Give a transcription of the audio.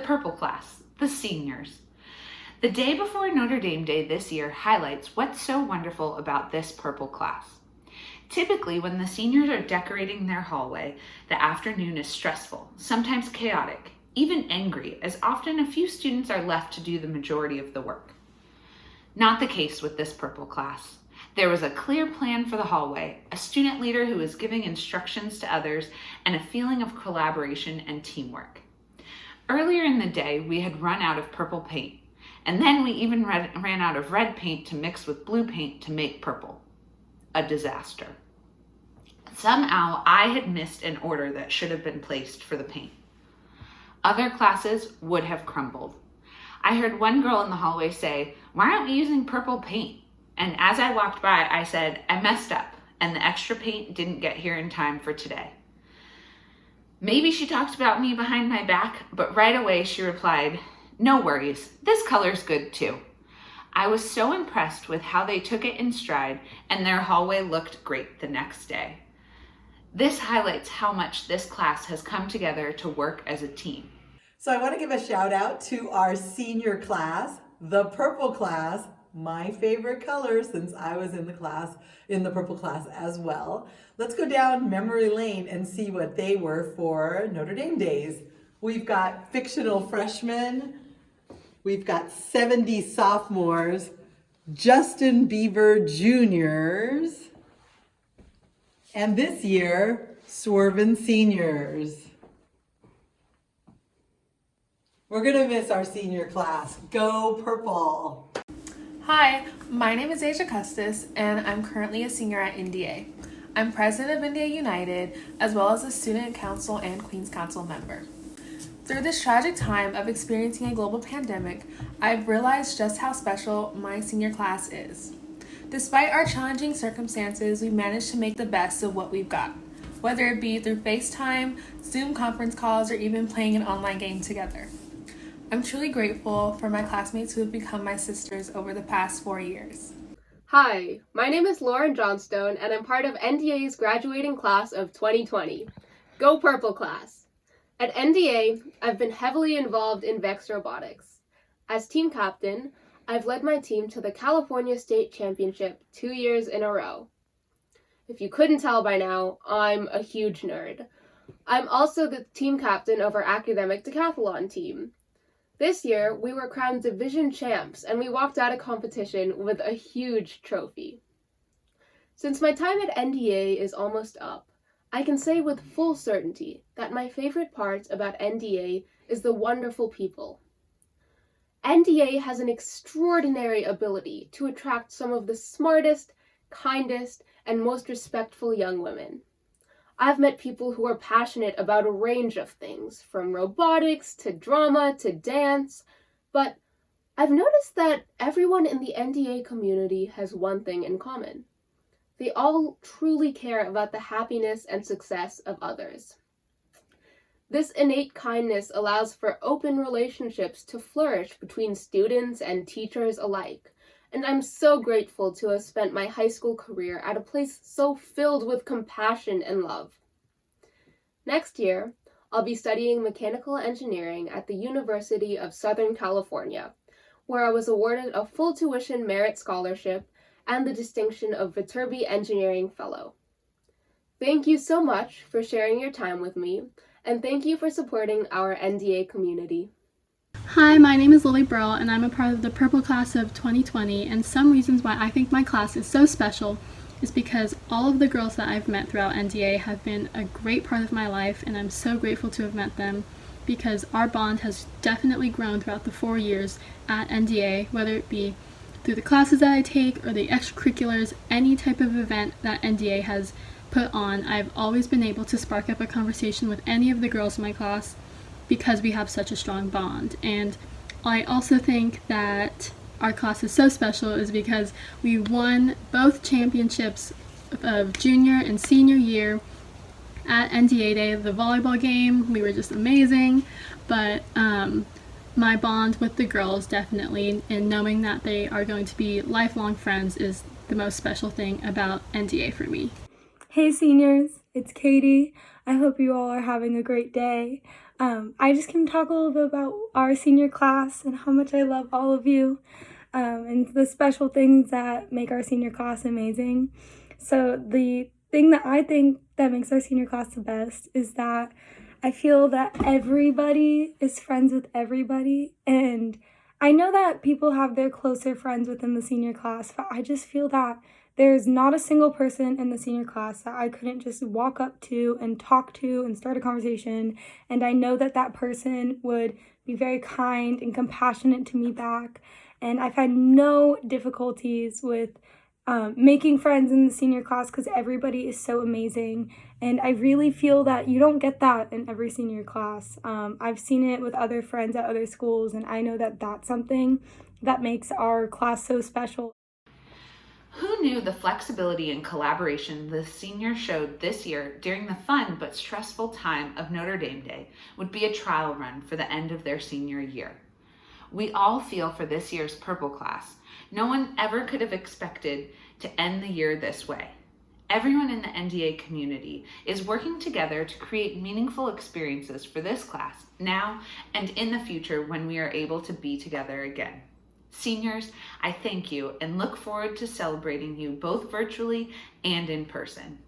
purple class, the seniors. The day before Notre Dame Day this year highlights what's so wonderful about this purple class. Typically, when the seniors are decorating their hallway, the afternoon is stressful, sometimes chaotic, even angry, as often a few students are left to do the majority of the work. Not the case with this purple class. There was a clear plan for the hallway, a student leader who was giving instructions to others, and a feeling of collaboration and teamwork. Earlier in the day, we had run out of purple paint, and then we even ran out of red paint to mix with blue paint to make purple. A disaster. Somehow, I had missed an order that should have been placed for the paint. Other classes would have crumbled. I heard one girl in the hallway say, "Why aren't we using purple paint?" And as I walked by, I said, "I messed up, and the extra paint didn't get here in time for today." Maybe she talked about me behind my back, but right away she replied, "No worries, this color's good too." I was so impressed with how they took it in stride, and their hallway looked great the next day. This highlights how much this class has come together to work as a team. So I want to give a shout out to our senior class, the purple class, my favorite color since I was in the purple class as well. Let's go down memory lane and see what they were for Notre Dame days. We've got fictional freshmen, we've got 70 sophomores, Justin Bieber juniors, and this year, swervin' seniors. We're gonna miss our senior class. Go Purple! Hi, my name is Asia Custis, and I'm currently a senior at NDA. I'm president of NDA United, as well as a student council and Queen's Council member. Through this tragic time of experiencing a global pandemic, I've realized just how special my senior class is. Despite our challenging circumstances, we managed to make the best of what we've got, whether it be through FaceTime, Zoom conference calls, or even playing an online game together. I'm truly grateful for my classmates who have become my sisters over the past 4 years. Hi, my name is Lauren Johnstone, and I'm part of NDA's graduating class of 2020. Go Purple class! At NDA, I've been heavily involved in VEX robotics. As team captain, I've led my team to the California State Championship 2 years in a row. If you couldn't tell by now, I'm a huge nerd. I'm also the team captain of our academic decathlon team. This year, we were crowned division champs, and we walked out of competition with a huge trophy. Since my time at NDA is almost up, I can say with full certainty that my favorite part about NDA is the wonderful people. NDA has an extraordinary ability to attract some of the smartest, kindest, and most respectful young women. I've met people who are passionate about a range of things, from robotics to drama to dance, but I've noticed that everyone in the NDA community has one thing in common. They all truly care about the happiness and success of others. This innate kindness allows for open relationships to flourish between students and teachers alike, and I'm so grateful to have spent my high school career at a place so filled with compassion and love. Next year, I'll be studying mechanical engineering at the University of Southern California, where I was awarded a full tuition merit scholarship and the distinction of Viterbi Engineering Fellow. Thank you so much for sharing your time with me, and thank you for supporting our NDA community. Hi, my name is Lily Burrell, and I'm a part of the Purple Class of 2020, and some reasons why I think my class is so special is because all of the girls that I've met throughout NDA have been a great part of my life, and I'm so grateful to have met them because our bond has definitely grown throughout the 4 years at NDA, whether it be through the classes that I take or the extracurriculars, any type of event that NDA has put on. I've always been able to spark up a conversation with any of the girls in my class because we have such a strong bond. And I also think that our class is so special is because we won both championships of junior and senior year at NDA Day. The volleyball game, we were just amazing, but my bond with the girls definitely, and knowing that they are going to be lifelong friends, is the most special thing about NDA for me. Hey seniors, it's Katie. I hope you all are having a great day. I just can talk a little bit about our senior class and how much I love all of you, and the special things that make our senior class amazing. So the thing that I think that makes our senior class the best is that I feel that everybody is friends with everybody, and I know that people have their closer friends within the senior class, but I just feel that there's not a single person in the senior class that I couldn't just walk up to and talk to and start a conversation, and I know that that person would be very kind and compassionate to me back, and I've had no difficulties with making friends in the senior class because everybody is so amazing. And I really feel that you don't get that in every senior class. I've seen it with other friends at other schools, and I know that that's something that makes our class so special. Who knew the flexibility and collaboration the seniors showed this year during the fun but stressful time of Notre Dame Day would be a trial run for the end of their senior year? We all feel for this year's purple class. No one ever could have expected to end the year this way. Everyone in the NDA community is working together to create meaningful experiences for this class now and in the future when we are able to be together again. Seniors, I thank you and look forward to celebrating you both virtually and in person.